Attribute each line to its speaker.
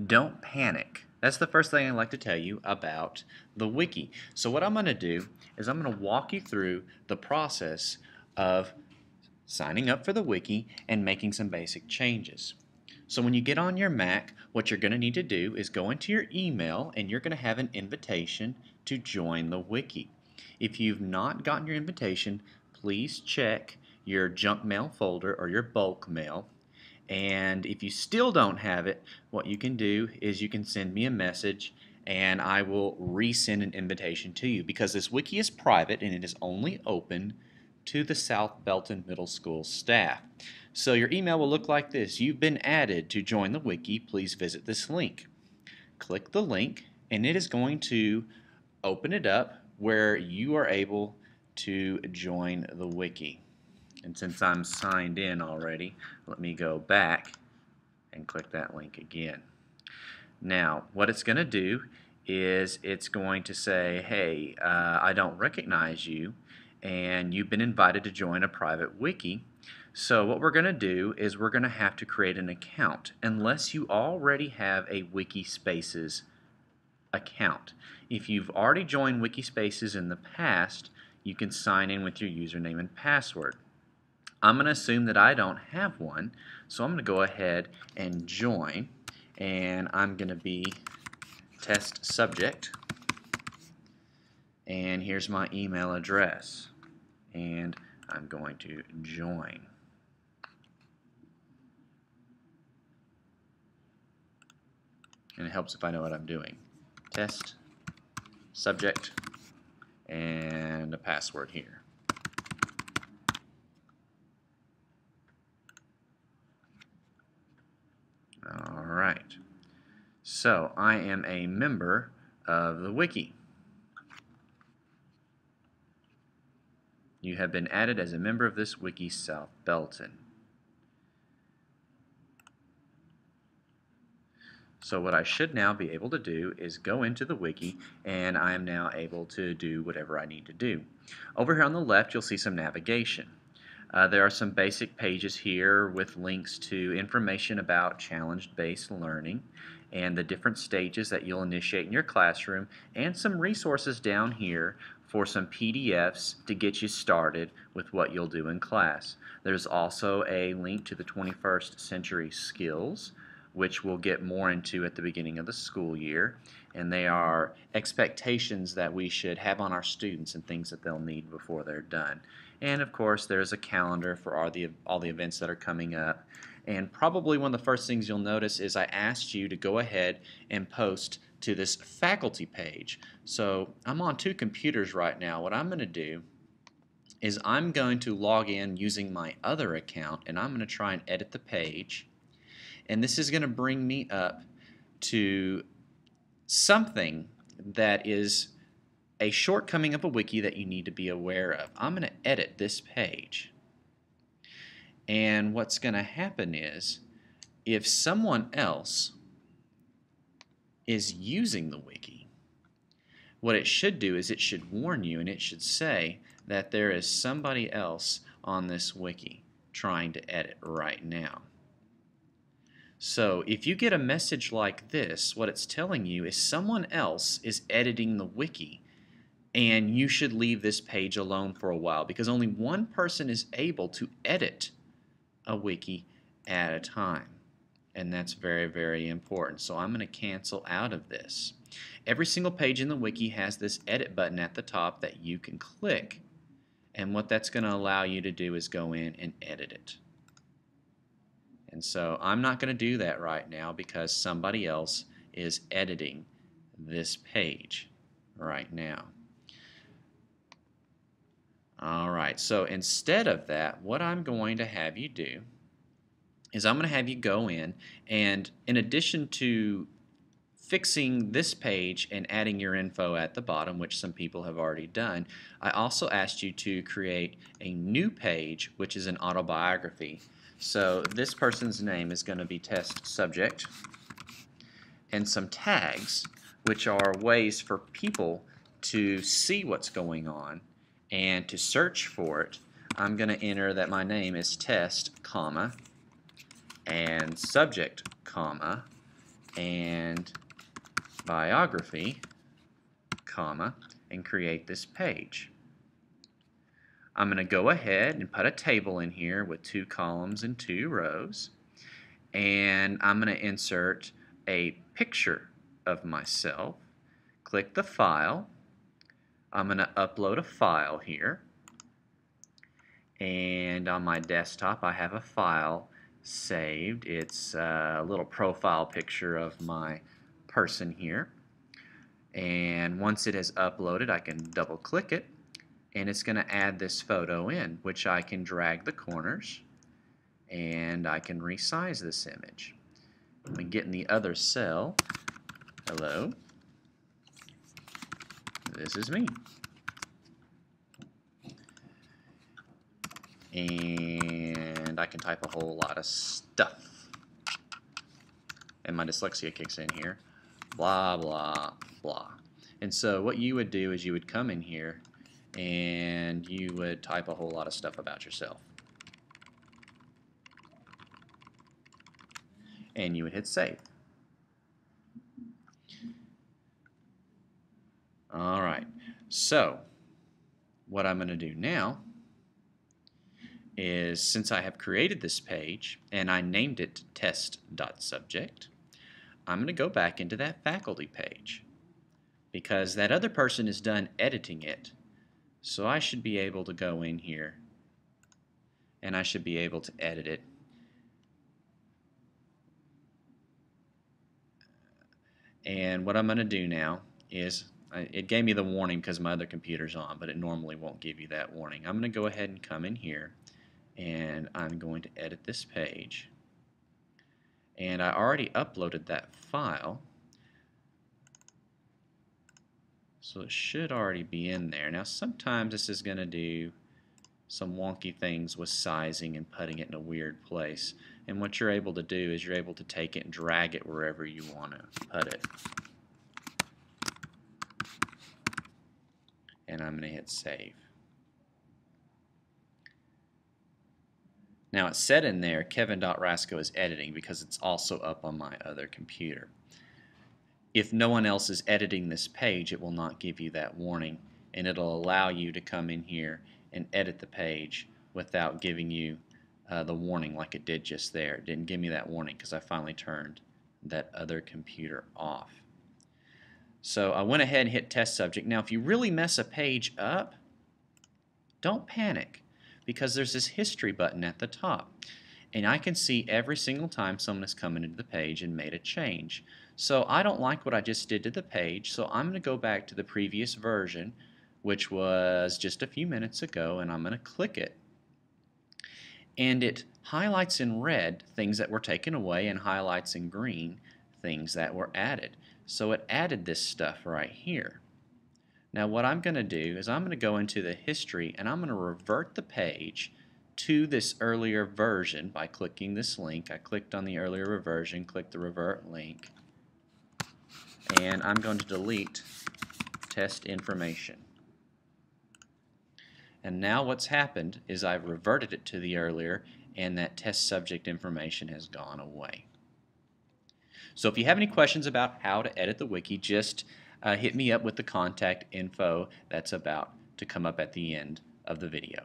Speaker 1: Don't panic. That's the first thing I'd like to tell you about the wiki. So what I'm going to do is I'm going to walk you through the process of signing up for the wiki and making some basic changes. So when you get on your Mac, what you're going to need to do is go into your email and you're going to have an invitation to join the wiki. If you've not gotten your invitation, please check your junk mail folder or your bulk mail. And if you still don't have it, what you can do is you can send me a message and I will resend an invitation to you, because this wiki is private and it is only open to the South Belton Middle School staff. So your email will look like this: you've been added to join the wiki, please visit this link. Click the link and it is going to open it up where you are able to join the wiki. And since I'm signed in already, let me go back and click that link again. Now, what it's going to do is it's going to say, hey, I don't recognize you, and you've been invited to join a private wiki. So what we're going to do is we're going to have to create an account, unless you already have a Wikispaces account. If you've already joined Wikispaces in the past, you can sign in with your username and password. I'm going to assume that I don't have one, so I'm going to go ahead and join, and I'm going to be test subject, and here's my email address, and I'm going to join. And it helps if I know what I'm doing. Test subject and a password here. Alright, so I am a member of the wiki. You have been added as a member of this wiki, South Belton. So what I should now be able to do is go into the wiki, and I am now able to do whatever I need to do. Over here on the left, you'll see some navigation. There are some basic pages here with links to information about challenge-based learning and the different stages that you'll initiate in your classroom, and some resources down here for some PDFs to get you started with what you'll do in class. There's also a link to the 21st Century Skills, which we'll get more into at the beginning of the school year, and they are expectations that we should have on our students and things that they'll need before they're done. And of course there's a calendar for all the events that are coming up. And probably one of the first things you'll notice is I asked you to go ahead and post to this faculty page. So I'm on two computers right now. What I'm going to do is I'm going to log in using my other account, and I'm going to try and edit the page. And this is going to bring me up to something that is a shortcoming of a wiki that you need to be aware of. I'm going to edit this page. And what's going to happen is, if someone else is using the wiki, what it should do is it should warn you, and it should say that there is somebody else on this wiki trying to edit right now. So if you get a message like this, what it's telling you is someone else is editing the wiki, and you should leave this page alone for a while, because only one person is able to edit a wiki at a time. And that's very, very important. So I'm going to cancel out of this. Every single page in the wiki has this edit button at the top that you can click. And what that's going to allow you to do is go in and edit it. And so I'm not going to do that right now because somebody else is editing this page right now. Alright, so instead of that, what I'm going to have you do is I'm going to have you go in addition to fixing this page and adding your info at the bottom, which some people have already done, I also asked you to create a new page, which is an autobiography. So this person's name is going to be test subject, and some tags, which are ways for people to see what's going on and to search for it. I'm going to enter that my name is test, comma, and subject, comma, and biography, comma, and create this page. I'm going to go ahead and put a table in here with 2 columns and 2 rows, and I'm going to insert a picture of myself. Click the file. I'm going to upload a file here, and on my desktop I have a file saved. It's a little profile picture of my person here, and once it is uploaded I can double click it and it's going to add this photo in, which I can drag the corners and I can resize this image. I'm going to get in the other cell. Hello, this is me. And I can type a whole lot of stuff. And my dyslexia kicks in here. Blah, blah, blah. And so what you would do is you would come in here and you would type a whole lot of stuff about yourself. And you would hit save. Alright, so what I'm going to do now is, since I have created this page and I named it test.subject, I'm going to go back into that faculty page because that other person is done editing it. So I should be able to go in here and I should be able to edit it. And what I'm going to do now is, it gave me the warning because my other computer's on, but it normally won't give you that warning. I'm going to go ahead and come in here and I'm going to edit this page. And I already uploaded that file, so it should already be in there. Now sometimes this is going to do some wonky things with sizing and putting it in a weird place. And what you're able to do is you're able to take it and drag it wherever you want to put it. And I'm going to hit save. Now it said in there Kevin.Rasco is editing because it's also up on my other computer. If no one else is editing this page, it will not give you that warning, and it'll allow you to come in here and edit the page without giving you the warning like it did just there. It didn't give me that warning because I finally turned that other computer off. So I went ahead and hit test subject. Now if you really mess a page up, don't panic, because there's this history button at the top, and I can see every single time someone has come into the page and made a change. So I don't like what I just did to the page, so I'm going to go back to the previous version, which was just a few minutes ago, and I'm going to click it. And it highlights in red things that were taken away and highlights in green things that were added. So it added this stuff right here. Now what I'm going to do is I'm going to go into the history and I'm going to revert the page to this earlier version by clicking this link. I clicked on the earlier version, click the revert link, and I'm going to delete test information. And now what's happened is I've reverted it to the earlier, and that test subject information has gone away. So if you have any questions about how to edit the wiki, just hit me up with the contact info that's about to come up at the end of the video.